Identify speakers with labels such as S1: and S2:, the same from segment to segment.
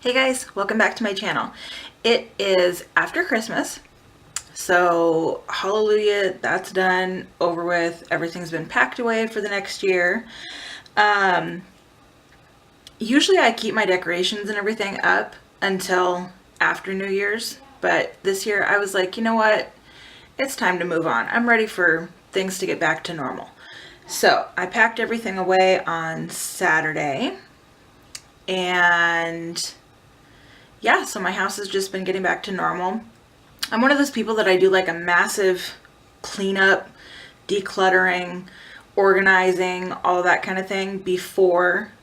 S1: Hey guys, welcome back to my channel. It is after Christmas, so hallelujah, that's done, over with. Everything's been packed away for the next year. Um, Usually I keep my decorations and everything up until after New Year's, but this year I was like, you know what? It's time to move on. I'm ready for things to get back to normal. So I packed everything away on Saturday, and yeah, so my house has just been getting back to normal. I'm one of those people that I do like a massive cleanup, decluttering, organizing, all that kind of thing before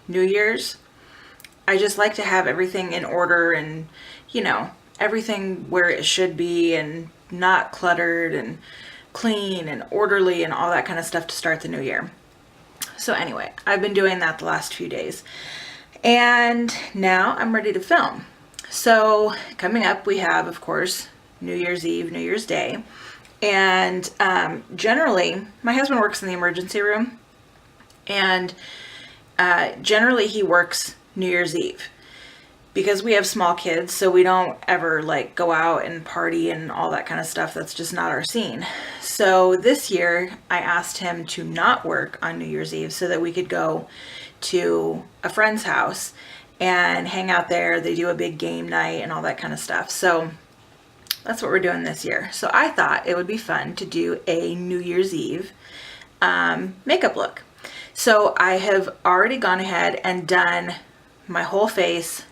S1: New Year's. I just like to have everything in order and, everything where it should be and not cluttered and clean and orderly and all that kind of stuff to start the new year. So, anyway, I've been doing that the last few days. And now I'm ready to film. So coming up, we have, of course, New Year's Eve, New Year's Day. And generally, my husband works in the emergency room. And generally, he works New Year's Eve because we have small kids. So we don't ever like go out and party and all that kind of stuff. That's just not our scene. So this year, I asked him to not work on New Year's Eve so that we could go to a friend's house and hang out there. They do a big game night and all that kind of stuff. So that's what we're doing this year. So I thought it would be fun to do a New Year's Eve makeup look. So I have already gone ahead and done my whole face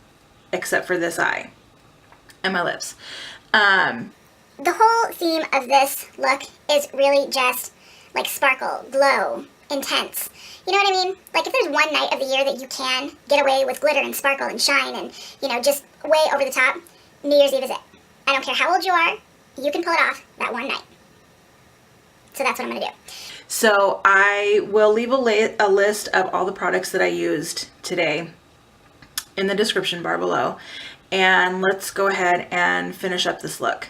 S1: except for this eye and my lips.
S2: The whole theme of this look is really just like sparkle, glow, intense. You know what I mean? Like if there's one night of the year that you can get away with glitter and sparkle and shine and, just way over the top, New Year's Eve is it. I don't care how old you are, you can pull it off that one night. So that's what I'm going to do.
S1: So I will leave a list of all the products that I used today in the description bar below. And let's go ahead and finish up this look.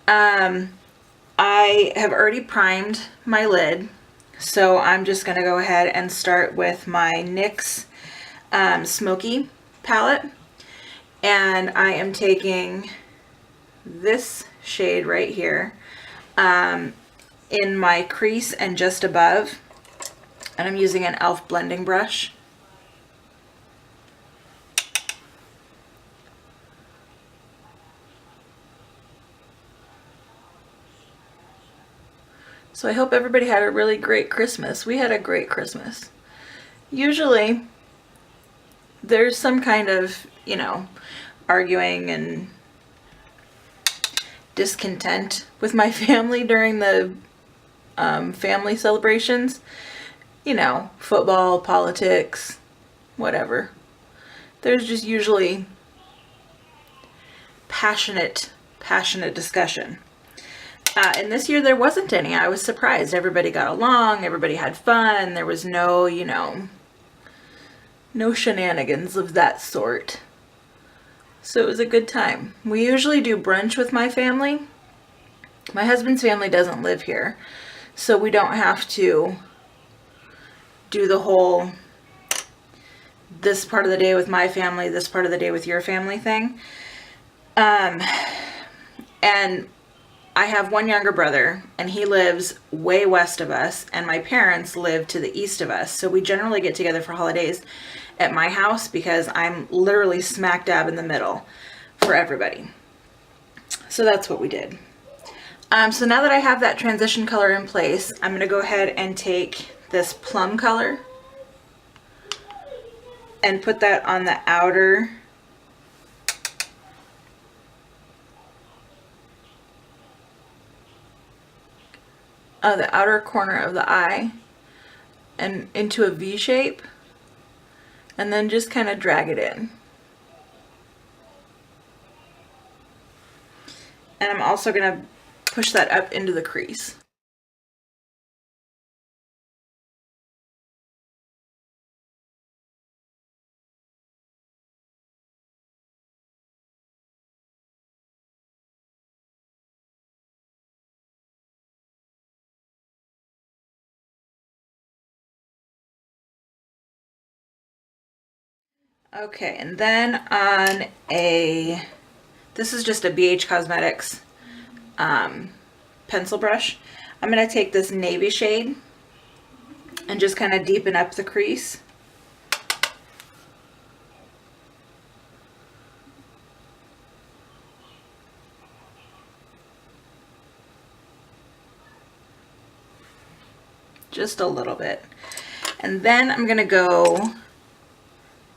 S1: I have already primed my lid, so I'm just going to go ahead and start with my NYX Smoky palette. And I am taking this shade right here in my crease and just above. And I'm using an e.l.f. blending brush. So I hope everybody had a really great Christmas. We had a great Christmas. Usually there's some kind of, arguing and discontent with my family during the family celebrations. Football, politics, whatever. There's just usually passionate discussion. And this year there wasn't any. I was surprised. Everybody got along. Everybody had fun. There was no, no shenanigans of that sort. So it was a good time. We usually do brunch with my family. My husband's family doesn't live here, so we don't have to do the whole this part of the day with my family, this part of the day with your family thing. And I have one younger brother, and he lives way west of us, and my parents live to the east of us. So we generally get together for holidays at my house because I'm literally smack dab in the middle for everybody. So that's what we did. So now that I have that transition color in place, I'm going to go ahead and take this plum color and put that on the outer corner of the eye and into a V shape, and then just kind of drag it in. And I'm also going to push that up into the crease. Okay, and then on this is just a BH Cosmetics pencil brush. I'm going to take this navy shade and just kind of deepen up the crease. Just a little bit. And then I'm going to go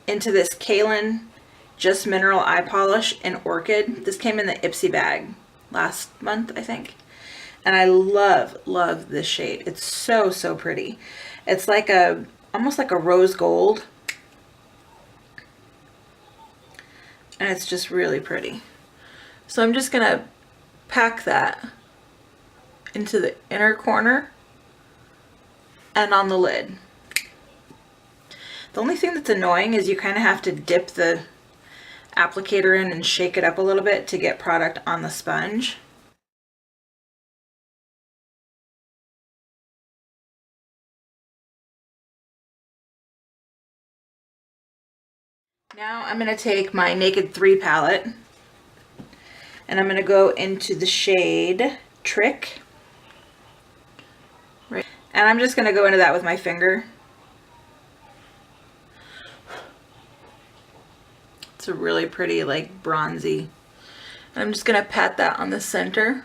S1: into this Kaylin Just Mineral Eye Polish in Orchid. This came in the Ipsy bag last month, I think. And I love this shade. It's so, so pretty. It's like almost like a rose gold. And it's just really pretty. So I'm just gonna pack that into the inner corner and on the lid. The only thing that's annoying is you kind of have to dip the applicator in and shake it up a little bit to get product on the sponge. Now I'm going to take my Naked 3 palette and I'm going to go into the shade Trick. Right. And I'm just going to go into that with my finger. It's a really pretty, like, bronzy. And I'm just going to pat that on the center.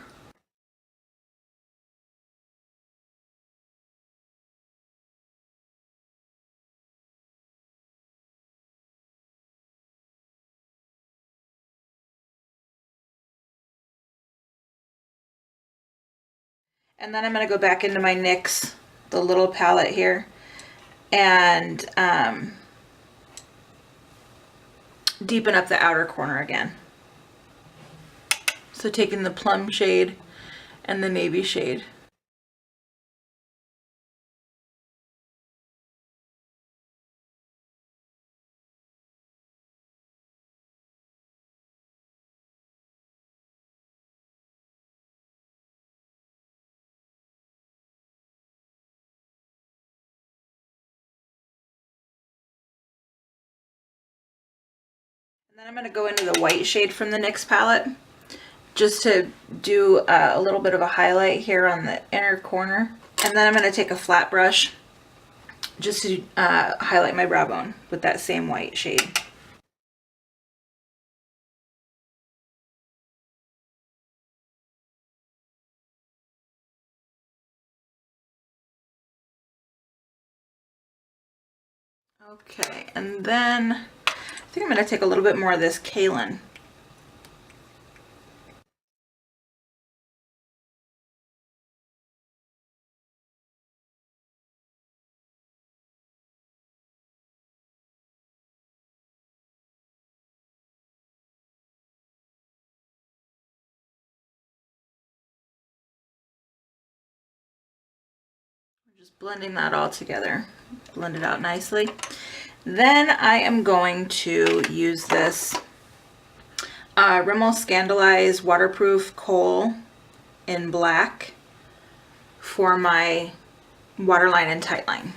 S1: And then I'm going to go back into my NYX, the little palette here, and deepen up the outer corner again. So taking the plum shade and the navy shade. And then I'm going to go into the white shade from the NYX palette just to do a little bit of a highlight here on the inner corner. And then I'm going to take a flat brush just to highlight my brow bone with that same white shade. Okay, and then I think I'm going to take a little bit more of this Kaylin. Just blending that all together, blend it out nicely. Then I am going to use this Rimmel Scandaleyes Waterproof Kohl in black for my waterline and tightline.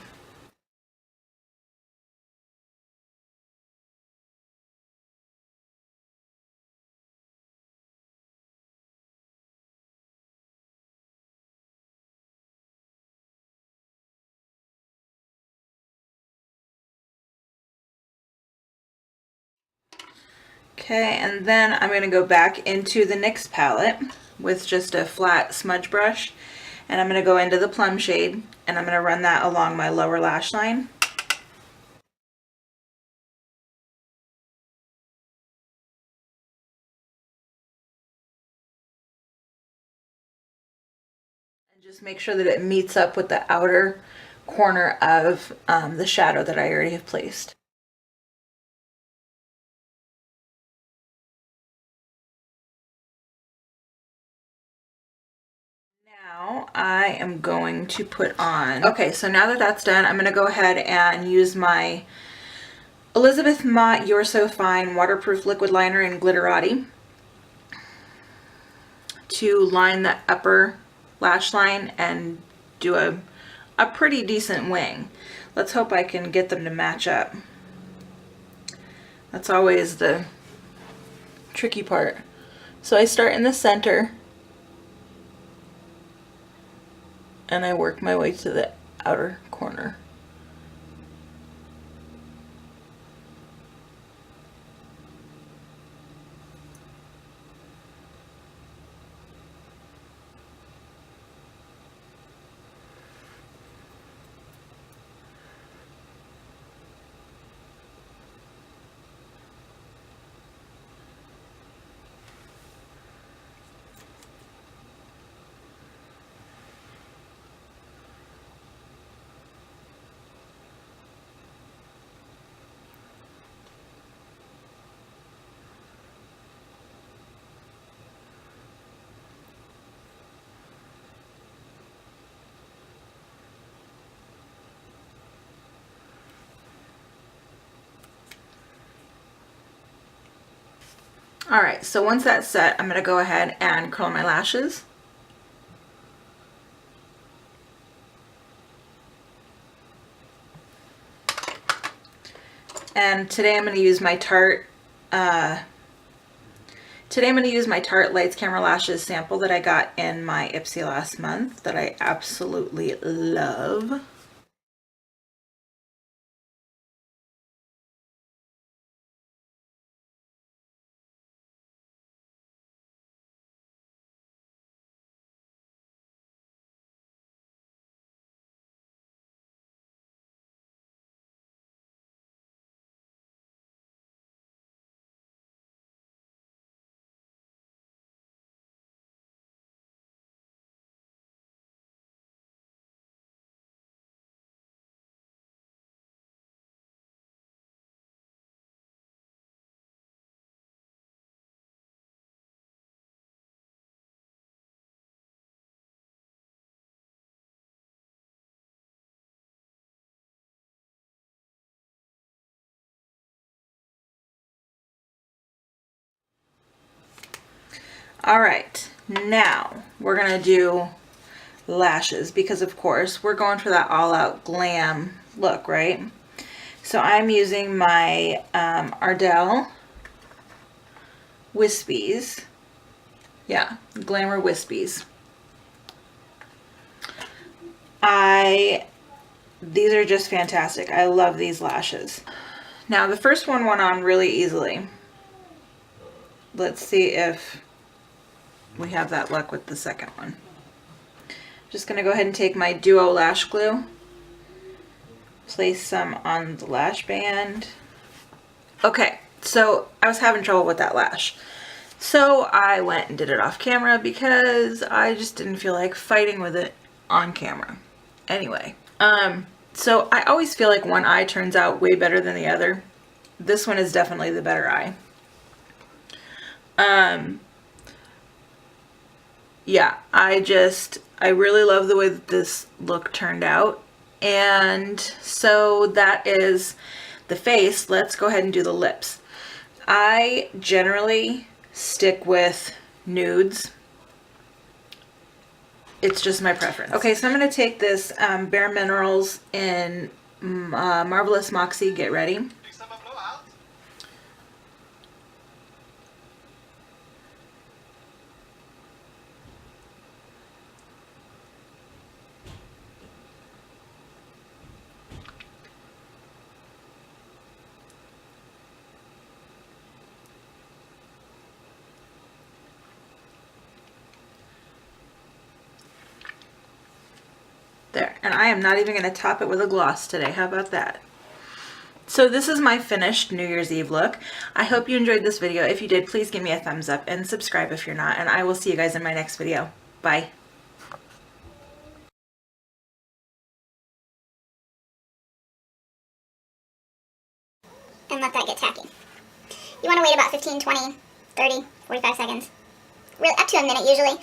S1: Okay, and then I'm going to go back into the NYX palette with just a flat smudge brush, and I'm going to go into the plum shade, and I'm going to run that along my lower lash line. And just make sure that it meets up with the outer corner of the shadow that I already have placed. Now I am going to put on, okay, so now that that's done, I'm going to go ahead and use my Elizabeth Mott You're So Fine Waterproof Liquid Liner in Glitterati to line the upper lash line and do a pretty decent wing. Let's hope I can get them to match up. That's always the tricky part. So I start in the center and I work my way to the outer corner. All right, so once that's set, I'm gonna go ahead and curl my lashes. And today I'm gonna use my Tarte Lights Camera Lashes sample that I got in my Ipsy last month that I absolutely love. All right, now we're gonna do lashes because of course we're going for that all-out glam look, right? So I'm using my Ardell Wispies. Yeah, Glamour Wispies. These are just fantastic. I love these lashes. Now the first one went on really easily. Let's see if we have that luck with the second one. Just gonna go ahead and take my Duo lash glue, place some on the lash band. Okay, so I was having trouble with that lash. So I went and did it off camera because I just didn't feel like fighting with it on camera. Anyway, so I always feel like one eye turns out way better than the other. This one is definitely the better eye. Yeah, I really love the way that this look turned out. And so that is the face. Let's go ahead and do the lips. I generally stick with nudes. It's just my preference. Okay, so I'm going to take this Bare Minerals in Marvelous Moxie Get Ready. There, and I am not even going to top it with a gloss today. How about that? So this is my finished New Year's Eve look. I hope you enjoyed this video. If you did, please give me a thumbs up and subscribe if you're not, and I will see you guys in my next video. Bye.
S2: And let that get tacky. You want to wait about 15, 20, 30, 45 seconds. Really, up to a minute usually,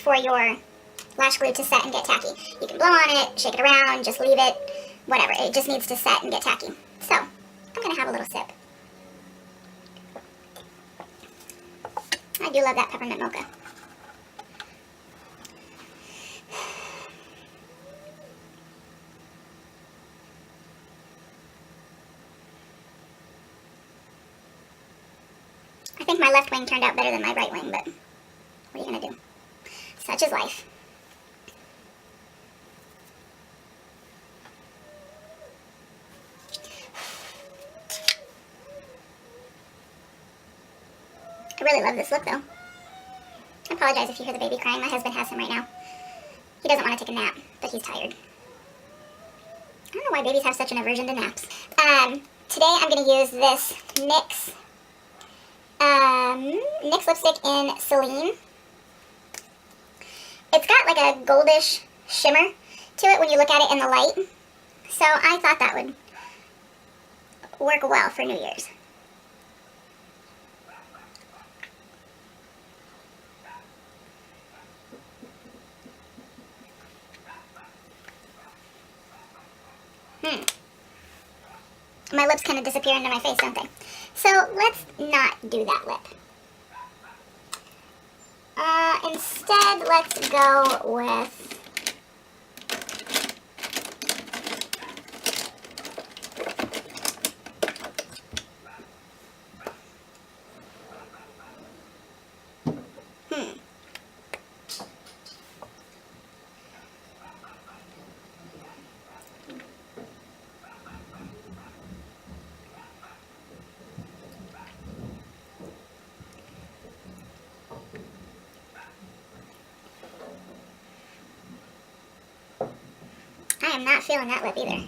S2: for your lash glue to set and get tacky. You can blow on it, shake it around, just leave it, whatever. It just needs to set and get tacky. So, I'm going to have a little sip. I do love that peppermint mocha. think my left wing turned out better than my right wing, but what are you gonna do? Such is life. I really love this look, though. I apologize if you hear the baby crying. My husband has him right now. He doesn't want to take a nap, but he's tired. I don't know why babies have such an aversion to naps. Today I'm going to use this NYX lipstick in Celine. It's got like a goldish shimmer to it when you look at it in the light. So I thought that would work well for New Year's. My lips kind of disappear into my face, don't they? So let's not do that lip. Instead, let's go with I am not feeling that lip either.